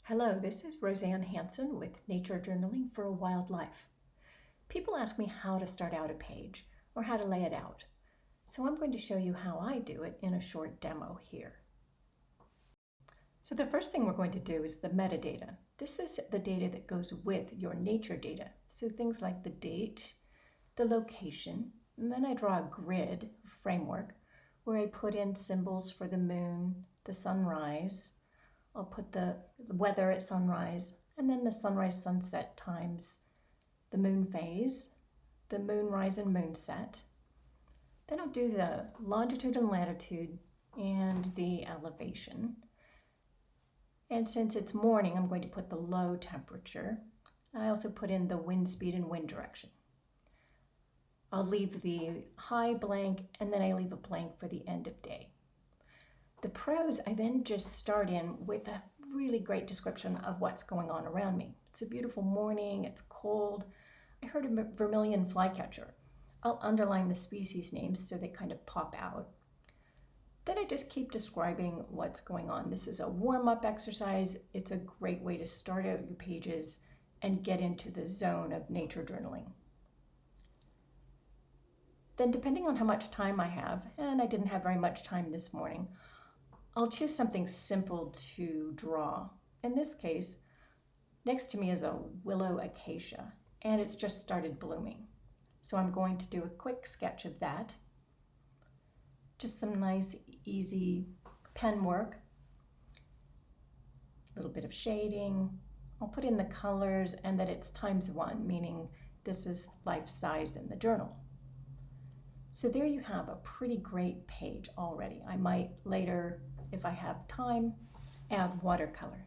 Hello, this is Roseann Hanson with Nature Journaling for a Wild Life. People ask me how to start out a page or how to lay it out, so I'm going to show you how I do it in a short demo here. So the first thing we're going to do is the metadata. This is the data that goes with your nature data. So things like the date, the location, and then I draw a grid framework where I put in symbols for the moon, the sunrise. I'll put the weather at sunrise, and then the sunrise sunset times the moon phase, the moonrise and moonset. Then I'll do the longitude and latitude and the elevation. And since it's morning, I'm going to put the low temperature. I also put in the wind speed and wind direction. I'll leave the high blank, and then I leave a blank for the end of day. The prose, I then just start in with a really great description of what's going on around me. It's a beautiful morning, it's cold. I heard a vermilion flycatcher. I'll underline the species names so they kind of pop out. Then I just keep describing what's going on. This is a warm-up exercise. It's a great way to start out your pages and get into the zone of nature journaling. Then depending on how much time I have, and I didn't have very much time this morning, I'll choose something simple to draw. In this case, next to me is a willow acacia, and it's just started blooming. So I'm going to do a quick sketch of that. Just some nice, easy pen work. A little bit of shading. I'll put in the colors and that it's ×1, meaning this is life size in the journal. So there you have a pretty great page already. I might later, if I have time, add watercolor.